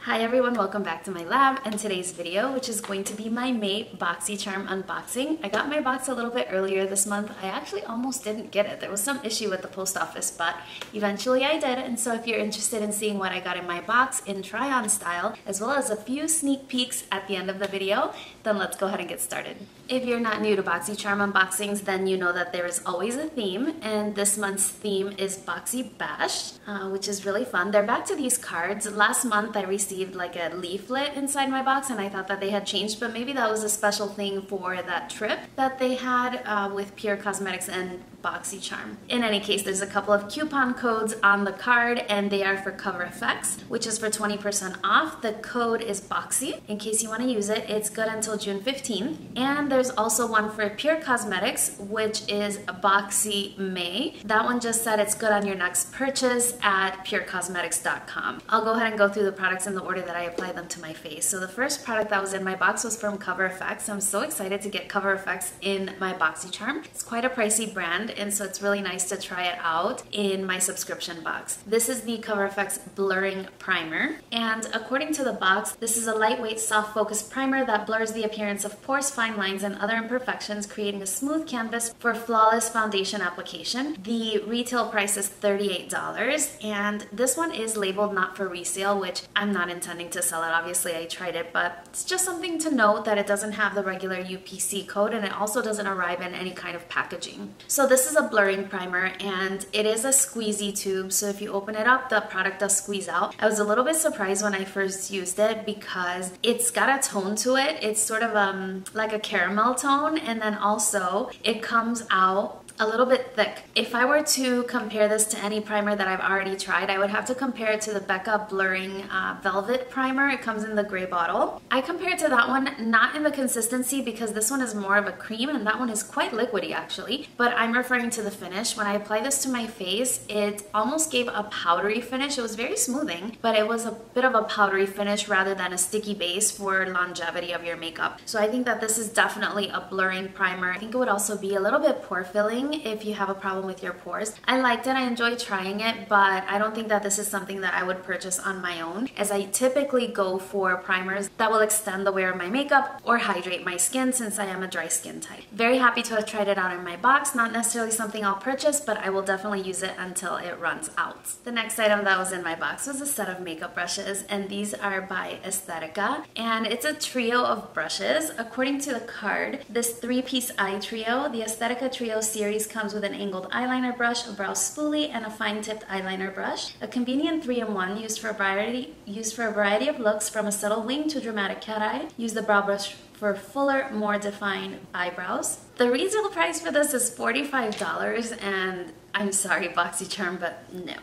Hi everyone, welcome back to my lab and today's video, which is going to be my May Boxycharm unboxing. I got my box a little bit earlier this month. I actually almost didn't get it. There was some issue with the post office, but eventually I did. And so if you're interested in seeing what I got in my box in try-on style, as well as a few sneak peeks at the end of the video, then let's go ahead and get started. If you're not new to Boxycharm unboxings, then you know that there is always a theme, and this month's theme is Boxy Bash, which is really fun. They're back to these cards. Last month I received like a leaflet inside my box and I thought that they had changed, but maybe that was a special thing for that trip that they had with Pure Cosmetics and Boxycharm. In any case, there's a couple of coupon codes on the card and they are for Cover FX, which is for 20% off. The code is Boxy in case you want to use it. It's good until June 15th. And there's also one for Pure Cosmetics, which is Boxy May. That one just said it's good on your next purchase at purecosmetics.com. I'll go ahead and go through the products in the order that I apply them to my face. So the first product that was in my box was from Cover FX. I'm so excited to get Cover FX in my Boxycharm. It's quite a pricey brand, and so it's really nice to try it out in my subscription box. This is the Cover FX Blurring Primer, and according to the box, this is a lightweight, soft focus primer that blurs the appearance of pores, fine lines, and other imperfections, creating a smooth canvas for flawless foundation application. The retail price is $38, and this one is labeled not for resale, which I'm not intending to sell it. Obviously, I tried it, but it's just something to note that it doesn't have the regular UPC code, and it also doesn't arrive in any kind of packaging. So this is a blurring primer, and it is a squeezy tube, so if you open it up, the product does squeeze out. I was a little bit surprised when I first used it because it's got a tone to it. It's sort of like a caramel tone, and then also it comes out a little bit thick. If I were to compare this to any primer that I've already tried, I would have to compare it to the Becca Blurring Velvet Primer. It comes in the gray bottle. I compared to that one, not in the consistency because this one is more of a cream and that one is quite liquidy actually, but I'm referring to the finish. When I apply this to my face, it almost gave a powdery finish. It was very smoothing, but it was a bit of a powdery finish rather than a sticky base for longevity of your makeup. So I think that this is definitely a blurring primer. I think it would also be a little bit pore filling if you have a problem with your pores. I liked it, I enjoyed trying it, but I don't think that this is something that I would purchase on my own, as I typically go for primers that will extend the wear of my makeup or hydrate my skin since I am a dry skin type. Very happy to have tried it out in my box. Not necessarily something I'll purchase, but I will definitely use it until it runs out. The next item that was in my box was a set of makeup brushes, and these are by Aesthetica, and it's a trio of brushes. According to the card, this three-piece eye trio, the Aesthetica Trio series, comes with an angled eyeliner brush, a brow spoolie, and a fine-tipped eyeliner brush. A convenient 3-in-1 used for a variety of looks, from a subtle wing to dramatic cat eye. Use the brow brush for fuller, more defined eyebrows. The retail price for this is $45, and I'm sorry, Boxycharm, but no.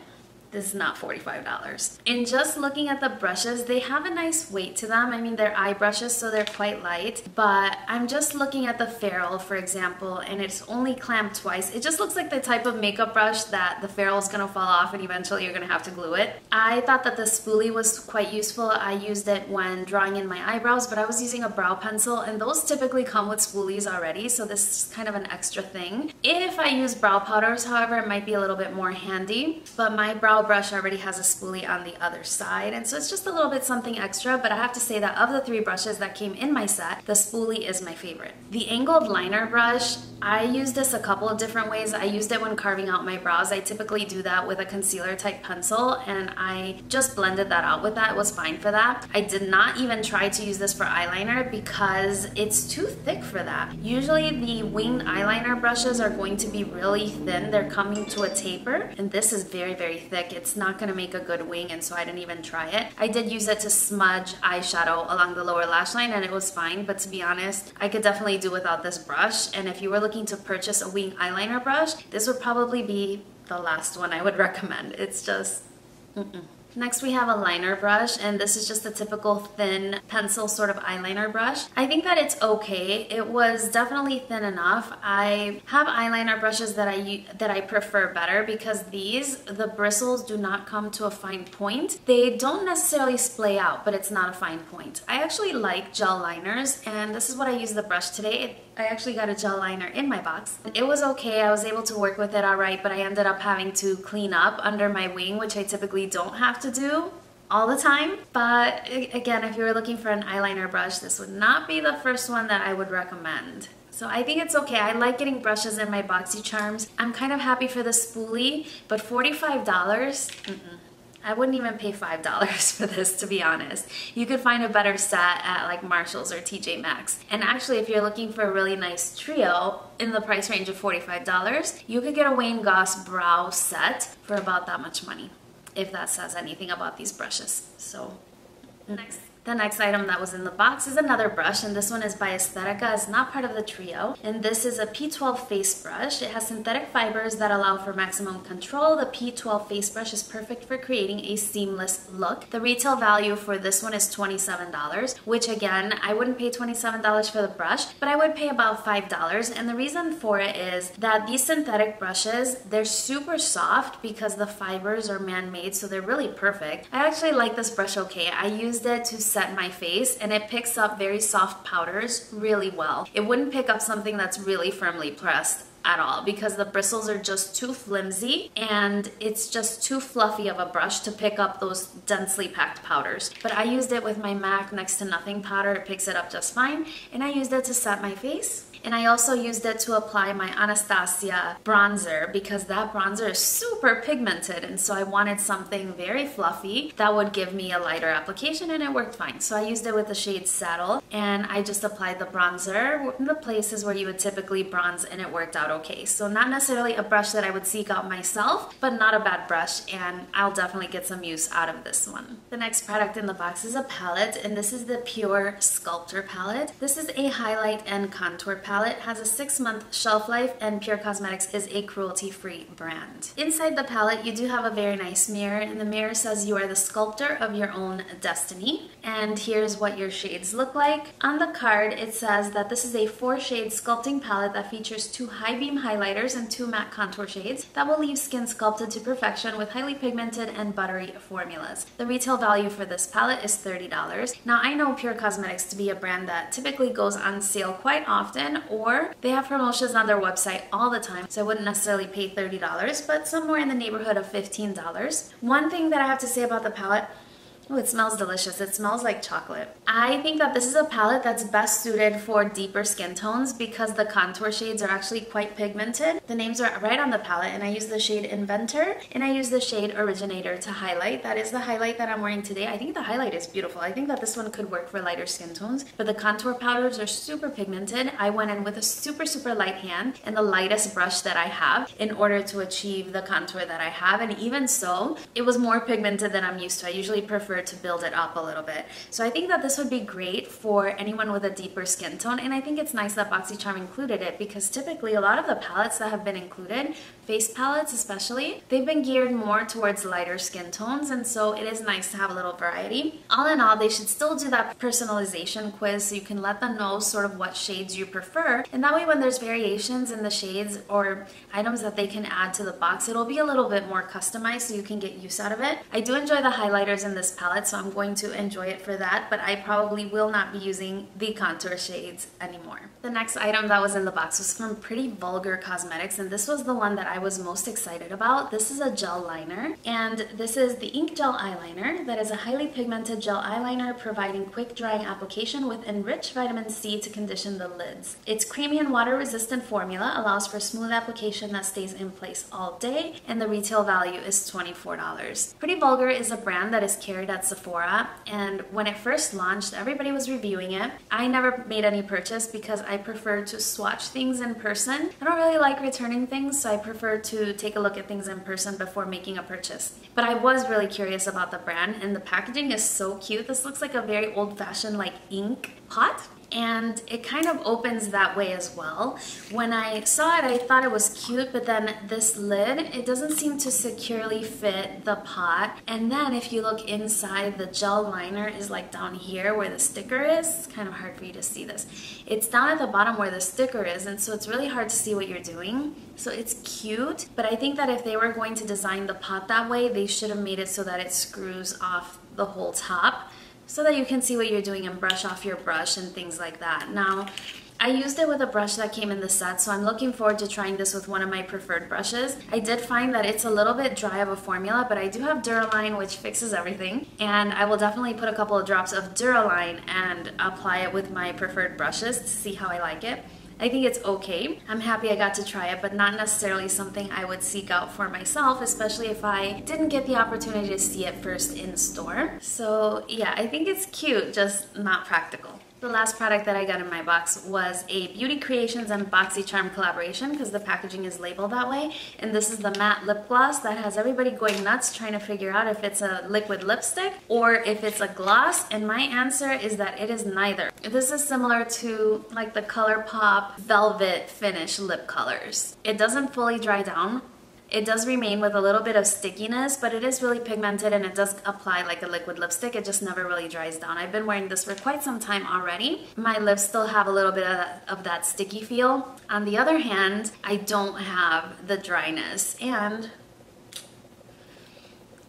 This is not $45. In just looking at the brushes, they have a nice weight to them. I mean, they're eye brushes, so they're quite light, but I'm just looking at the ferrule, for example, and it's only clamped twice. It just looks like the type of makeup brush that the ferrule is gonna fall off and eventually you're gonna have to glue it. I thought that the spoolie was quite useful. I used it when drawing in my eyebrows, but I was using a brow pencil, and those typically come with spoolies already, so this is kind of an extra thing. If I use brow powders, however, it might be a little bit more handy, but my brow brush already has a spoolie on the other side, and so it's just a little bit something extra. But I have to say that of the three brushes that came in my set, the spoolie is my favorite. The angled liner brush, I use this a couple of different ways. I used it when carving out my brows. I typically do that with a concealer type pencil, and I just blended that out with that. It was fine for that. I did not even try to use this for eyeliner because it's too thick for that. Usually the winged eyeliner brushes are going to be really thin. They're coming to a taper, and this is very, very thick. It's not gonna make a good wing, and so I didn't even try it. I did use it to smudge eyeshadow along the lower lash line, and it was fine, but to be honest, I could definitely do without this brush. And if you were looking to purchase a wing eyeliner brush, this would probably be the last one I would recommend. It's just, Next we have a liner brush, and this is just a typical thin pencil sort of eyeliner brush. I think that it's okay. It was definitely thin enough. I have eyeliner brushes that I prefer better because the bristles do not come to a fine point. They don't necessarily splay out, but it's not a fine point. I actually like gel liners, and this is what I use the brush today. I actually got a gel liner in my box. It was okay, I was able to work with it alright, but I ended up having to clean up under my wing, which I typically don't have to do. all the time, but again, if you were looking for an eyeliner brush, this would not be the first one that I would recommend. So I think it's okay. I like getting brushes in my Boxycharms. I'm kind of happy for the spoolie, but $45? I wouldn't even pay $5 for this, to be honest. You could find a better set at like Marshalls or TJ Maxx. And actually, if you're looking for a really nice trio in the price range of $45, you could get a Wayne Goss brow set for about that much money, if that says anything about these brushes. So the next item that was in the box is another brush, and this one is by Aesthetica. It's not part of the trio, and this is a P12 face brush. It has synthetic fibers that allow for maximum control. The P12 face brush is perfect for creating a seamless look. The retail value for this one is $27, which again, I wouldn't pay $27 for the brush, but I would pay about $5, and the reason for it is that these synthetic brushes, they're super soft because the fibers are man-made, so they're really perfect. I actually like this brush okay. I used it to set my face, and it picks up very soft powders really well. It wouldn't pick up something that's really firmly pressed at all because the bristles are just too flimsy and it's just too fluffy of a brush to pick up those densely packed powders. But I used it with my MAC Next to Nothing powder. It picks it up just fine, and I used it to set my face. And I also used it to apply my Anastasia bronzer because that bronzer is super pigmented, and so I wanted something very fluffy that would give me a lighter application, and it worked fine. So I used it with the shade Saddle, and I just applied the bronzer in the places where you would typically bronze, and it worked out okay. So not necessarily a brush that I would seek out myself, but not a bad brush, and I'll definitely get some use out of this one. The next product in the box is a palette, and this is the Pure Sculptor palette. This is a highlight and contour palette. Has a 6-month shelf life, and Pure Cosmetics is a cruelty-free brand. Inside the palette, you do have a very nice mirror, and the mirror says you are the sculptor of your own destiny. And here's what your shades look like. On the card, it says that this is a 4-shade sculpting palette that features 2 high beam highlighters and 2 matte contour shades that will leave skin sculpted to perfection with highly pigmented and buttery formulas. The retail value for this palette is $30. Now, I know Pure Cosmetics to be a brand that typically goes on sale quite often, or they have promotions on their website all the time, so I wouldn't necessarily pay $30, but somewhere in the neighborhood of $15. One thing that I have to say about the palette, oh, it smells delicious. It smells like chocolate. I think that this is a palette that's best suited for deeper skin tones because the contour shades are actually quite pigmented. The names are right on the palette, and I use the shade Inventor and I use the shade Originator to highlight. That is the highlight that I'm wearing today. I think the highlight is beautiful. I think that this one could work for lighter skin tones, but the contour powders are super pigmented. I went in with a super light hand and the lightest brush that I have in order to achieve the contour that I have, and even so, it was more pigmented than I'm used to. I usually prefer to build it up a little bit. So I think that this would be great for anyone with a deeper skin tone, and I think it's nice that Boxycharm included it because typically a lot of the palettes that have been included, face palettes especially, they've been geared more towards lighter skin tones, and so it is nice to have a little variety. All in all, they should still do that personalization quiz so you can let them know sort of what shades you prefer, and that way when there's variations in the shades or items that they can add to the box, it'll be a little bit more customized so you can get use out of it. I do enjoy the highlighters in this palette, so I'm going to enjoy it for that, but I probably will not be using the contour shades anymore. The next item that was in the box was from Pretty Vulgar Cosmetics, and this was the one that I was most excited about. This is a gel liner, and this is the Ink Gel Eyeliner that is a highly pigmented gel eyeliner providing quick drying application with enriched vitamin C to condition the lids. Its creamy and water resistant formula allows for smooth application that stays in place all day, and the retail value is $24. Pretty Vulgar is a brand that is carried at Sephora, and when it first launched, everybody was reviewing it. I never made any purchase because I prefer to swatch things in person. I don't really like returning things, so I prefer to take a look at things in person before making a purchase. But I was really curious about the brand, and the packaging is so cute. This looks like a very old-fashioned like ink pot, and it kind of opens that way as well. When I saw it, I thought it was cute, but then this lid, it doesn't seem to securely fit the pot. And then if you look inside, the gel liner is like down here where the sticker is. It's kind of hard for you to see this. It's down at the bottom where the sticker is, and so it's really hard to see what you're doing. So it's cute, but I think that if they were going to design the pot that way, they should have made it so that it screws off the whole top, so that you can see what you're doing and brush off your brush and things like that. Now, I used it with a brush that came in the set, so I'm looking forward to trying this with one of my preferred brushes. I did find that it's a little bit dry of a formula, but I do have Duraline, which fixes everything, and I will definitely put a couple of drops of Duraline and apply it with my preferred brushes to see how I like it. I think it's okay. I'm happy I got to try it, but not necessarily something I would seek out for myself, especially if I didn't get the opportunity to see it first in store. So yeah, I think it's cute, just not practical. The last product that I got in my box was a Beauty Creations and Boxycharm collaboration, because the packaging is labeled that way. And this is the matte lip gloss that has everybody going nuts trying to figure out if it's a liquid lipstick or if it's a gloss. And my answer is that it is neither. This is similar to like the ColourPop Velvet Finish lip colors. It doesn't fully dry down. It does remain with a little bit of stickiness, but it is really pigmented and it does apply like a liquid lipstick. It just never really dries down. I've been wearing this for quite some time already. My lips still have a little bit of that sticky feel. On the other hand, I don't have the dryness, and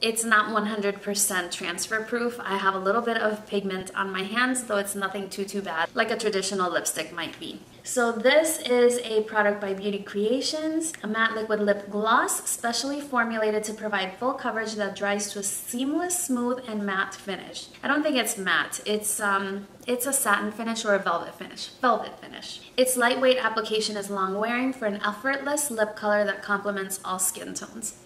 it's not 100% transfer proof. I have a little bit of pigment on my hands, though it's nothing too bad, like a traditional lipstick might be. So this is a product by Beauty Creations, a matte liquid lip gloss, specially formulated to provide full coverage that dries to a seamless, smooth, and matte finish. I don't think it's matte. It's a satin finish or a velvet finish. Velvet finish. Its lightweight application is long-wearing for an effortless lip color that complements all skin tones.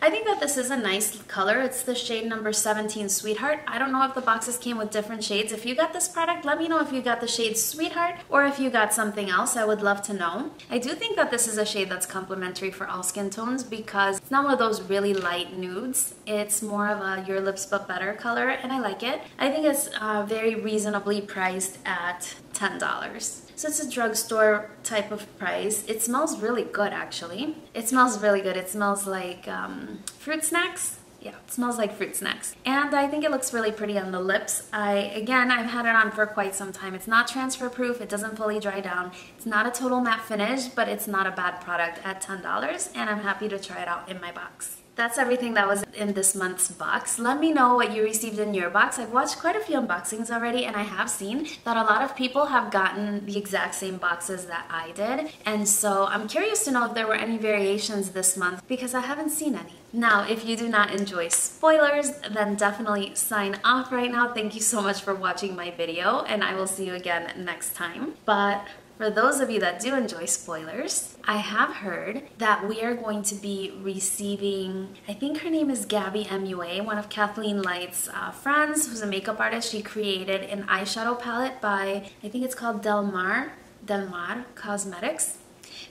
I think that this is a nice color. It's the shade number 17 Sweetheart. I don't know if the boxes came with different shades. If you got this product, let me know if you got the shade Sweetheart or if you got something else. I would love to know. I do think that this is a shade that's complementary for all skin tones because it's not one of those really light nudes. It's more of a your lips but better color, and I like it. I think it's very reasonably priced at $10. So it's a drugstore type of price. It smells really good, actually. It smells really good. It smells like fruit snacks. Yeah, it smells like fruit snacks. And I think it looks really pretty on the lips. Again, I've had it on for quite some time. It's not transfer proof. It doesn't fully dry down. It's not a total matte finish, but it's not a bad product at $10. And I'm happy to try it out in my box. That's everything that was in this month's box. Let me know what you received in your box. I've watched quite a few unboxings already, and I have seen that a lot of people have gotten the exact same boxes that I did. And so I'm curious to know if there were any variations this month, because I haven't seen any. Now, if you do not enjoy spoilers, then definitely sign off right now. Thank you so much for watching my video, and I will see you again next time. But for those of you that do enjoy spoilers, I have heard that we are going to be receiving, I think her name is Gabby MUA, one of Kathleen Light's friends, who's a makeup artist. She created an eyeshadow palette by, I think it's called Del Mar Cosmetics.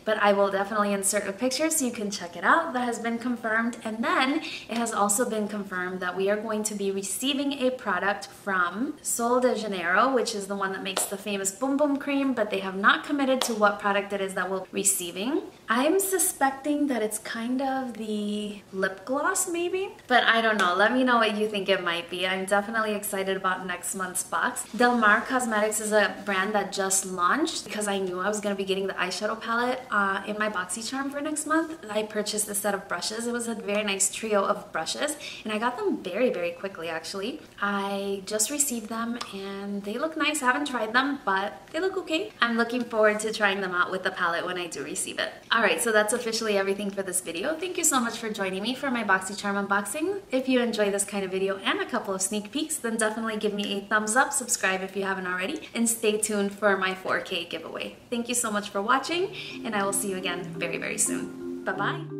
But I will definitely insert a picture so you can check it out. That has been confirmed. And then it has also been confirmed that we are going to be receiving a product from Sol de Janeiro, which is the one that makes the famous Boom Boom Cream, but they have not committed to what product it is that we'll be receiving. I'm suspecting that it's kind of the lip gloss maybe, but I don't know. Let me know what you think it might be. I'm definitely excited about next month's box. Del Mar Cosmetics is a brand that just launched because I knew I was going to be getting the eyeshadow palette in my Boxycharm for next month. I purchased a set of brushes. It was a very nice trio of brushes, and I got them very quickly actually. I just received them and they look nice. I haven't tried them, but they look okay. I'm looking forward to trying them out with the palette when I do receive it. Alright, so that's officially everything for this video. Thank you so much for joining me for my Boxycharm unboxing. If you enjoy this kind of video and a couple of sneak peeks, then definitely give me a thumbs up, subscribe if you haven't already, and stay tuned for my 4K giveaway. Thank you so much for watching, and I will see you again very soon. Bye-bye.